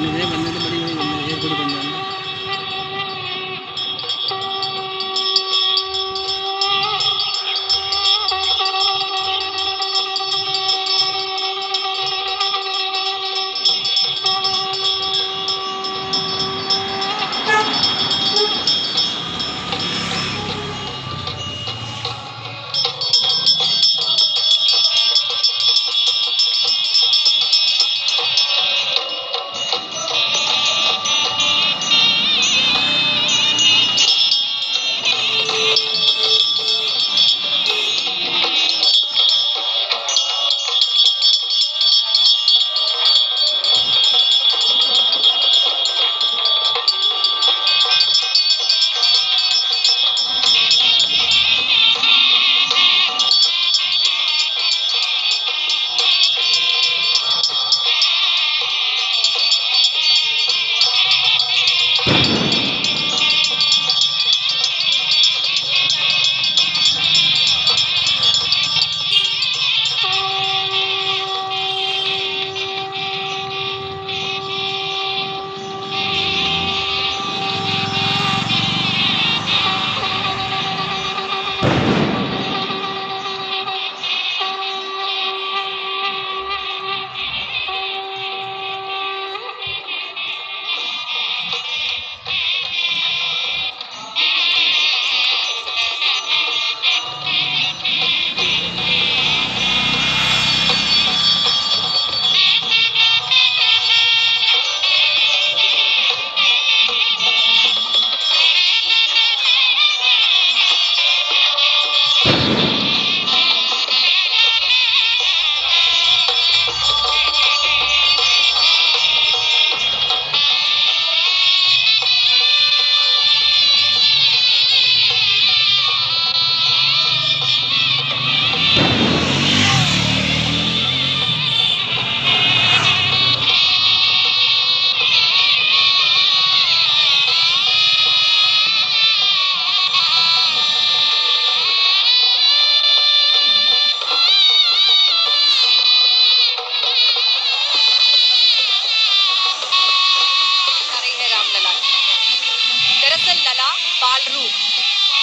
बनने तो बड़ी एयरपोर्ट बन जाना।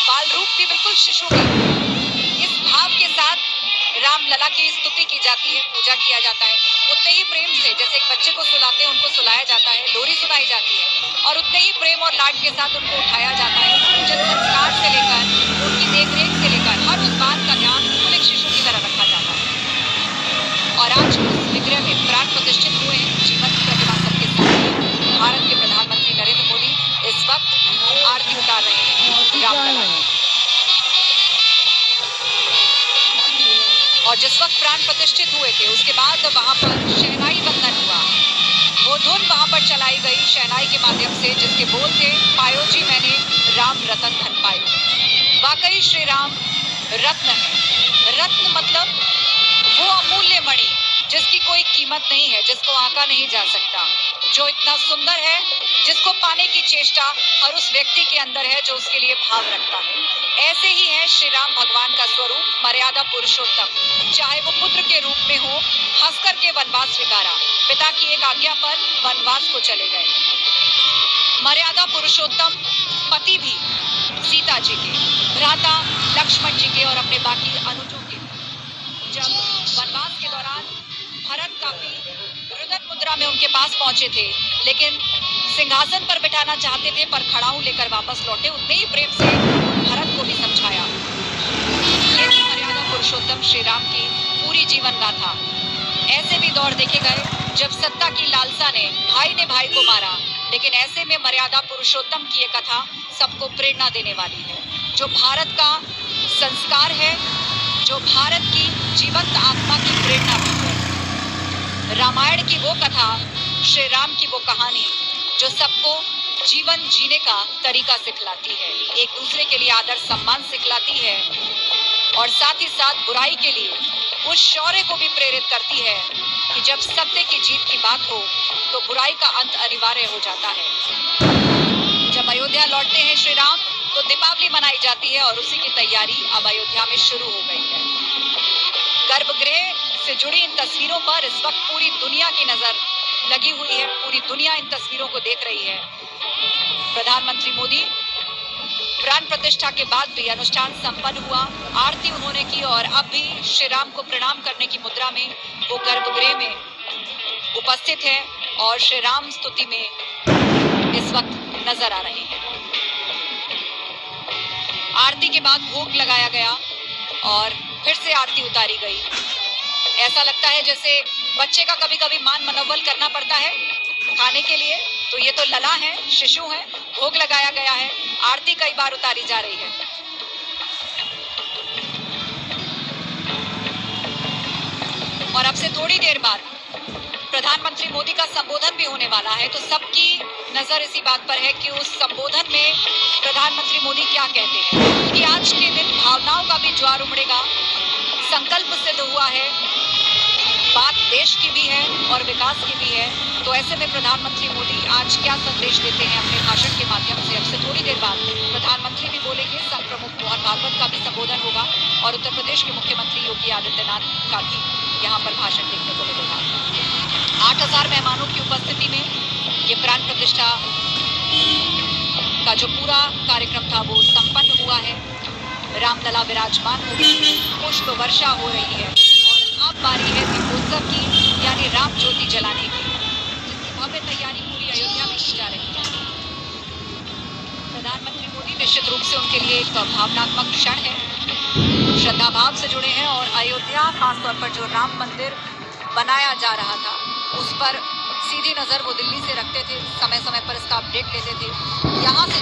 बाल रूप भी बिल्कुल शिशु में। इस भाव के साथ रामलला की स्तुति की जाती है, पूजा किया जाता है। उतने ही प्रेम से जैसे एक बच्चे को सुलाते हैं उनको सुलाया जाता है, लोरी सुनाई जाती है और उतने ही प्रेम और लाड के साथ उनको उठाया जाता है। पूजन संस्कार से लेकर उनकी देखरेख से लेकर हर उस बात का ध्यान बिल्कुल एक शिशु की तरह रखा जाता है। और आज उस विग्रह में प्राण प्रतिष्ठित हुए हैं, जीवंत प्रतिमा सबके सामने। भारत के प्रधानमंत्री नरेंद्र मोदी इस वक्त आरती उतार रहे हैं रामलला की। और जिस वक्त प्राण प्रतिष्ठित हुए थे उसके बाद वहां पर शहनाई बंधन हुआ। वो धुन वहां पर चलाई गई शहनाई के माध्यम से, जिसके बोल थे, पायो जी मैंने राम रतन धन पायो। वाकई श्री राम रत्न है। रत्न मतलब वो अमूल्य मणि जिसकी कोई कीमत नहीं है, जिसको आंका नहीं जा सकता, जो इतना सुंदर है, जिसको पाने की चेष्टा हर उस व्यक्ति के अंदर है जो उसके लिए भाव रखता है। ऐसे ही है श्री राम भगवान का स्वरूप, मर्यादा पुरुषोत्तम। चाहे वो पुत्र के रूप में हो, हंसकर के वनवास स्वीकारा, पिता की एक आज्ञा पर वनवास को चले गए। मर्यादा पुरुषोत्तम पति भी सीता जी के, भ्राता लक्ष्मण जी के और अपने बाकी अनुजों के। जब वनवास के दौरान भरत काफी रुदन मुद्रा में उनके पास पहुंचे थे, लेकिन सिंहासन पर बिठाना चाहते थे पर खड़ाऊ लेकर वापस लौटे। उतने ही प्रेम से भरत को भी समझाया। ये थी मर्यादा पुरुषोत्तम श्री राम की पूरी जीवन गाथा। ऐसे भी दौर देखे गए जब सत्ता की लालसा ने भाई को मारा, लेकिन ऐसे में मर्यादा पुरुषोत्तम की ये कथा सबको प्रेरणा देने वाली है, जो भारत का संस्कार है, जो भारत की जीवंत आत्मा की प्रेरणा भी है। रामायण की वो कथा, श्री राम की वो कहानी जो सबको जीवन जीने का तरीका सिखलाती है, एक दूसरे के लिए आदर सम्मान सिखलाती है और साथ ही साथ बुराई के लिए उस शौर्य को भी प्रेरित करती है कि जब सत्य की जीत की बात हो तो बुराई का अंत अनिवार्य हो जाता है। जब अयोध्या लौटते हैं श्री राम तो दीपावली मनाई जाती है और उसी की तैयारी अब अयोध्या में शुरू हो गई है। गर्भगृह से जुड़ी इन तस्वीरों पर इस वक्त पूरी दुनिया की नजर लगी हुई है, पूरी दुनिया इन तस्वीरों को देख रही है। प्रधानमंत्री मोदी प्राण प्रतिष्ठा के बाद भी अनुष्ठान संपन्न हुआ, आरती उन्होंने की और अब भी श्री राम को प्रणाम करने की मुद्रा में वो गर्भगृह में उपस्थित है और श्री राम स्तुति में इस वक्त नजर आ रहे हैं। आरती के बाद भोग लगाया गया और फिर से आरती उतारी गई। ऐसा लगता है जैसे बच्चे का कभी कभी मान मनोबल करना पड़ता है खाने के लिए, तो ये तो लला है, शिशु है, भोग लगाया गया है, आरती कई बार उतारी जा रही है। और अब से थोड़ी देर बाद प्रधानमंत्री मोदी का संबोधन भी होने वाला है, तो सबकी नजर इसी बात पर है कि उस संबोधन में प्रधानमंत्री मोदी क्या कहते हैं, क्योंकि आज के दिन भावनाओं का भी ज्वार उमड़ेगा। संकल्प सिद्ध हुआ है, बात देश की भी है और विकास की भी है, तो ऐसे में प्रधानमंत्री मोदी आज क्या संदेश देते हैं अपने भाषण के माध्यम से। अब से थोड़ी देर बाद प्रधानमंत्री भी बोलेंगे, संघ प्रमुख मोहन भागवत का भी संबोधन होगा और उत्तर प्रदेश के मुख्यमंत्री योगी आदित्यनाथ का भी यहाँ पर भाषण देखने को मिलेगा। 8000 मेहमानों की उपस्थिति में ये प्राण प्रतिष्ठा का जो पूरा कार्यक्रम था वो संपन्न हुआ है। रामलला विराजमान हो गई, पुष्प वर्षा हो रही है और अब बारी है दीपोत्सव की, यानी राम ज्योति जलाने की, जिसकी भव्य तैयारी पूरी अयोध्या में की जा रही है। प्रधानमंत्री मोदी निश्चित रूप से उनके लिए एक भावनात्मक क्षण है, श्रद्धा भाव से जुड़े हैं और अयोध्या खासतौर पर जो राम मंदिर बनाया जा रहा था उस पर सीधी नजर वो दिल्ली से रखते थे, समय समय पर इसका अपडेट लेते थे। यहाँ से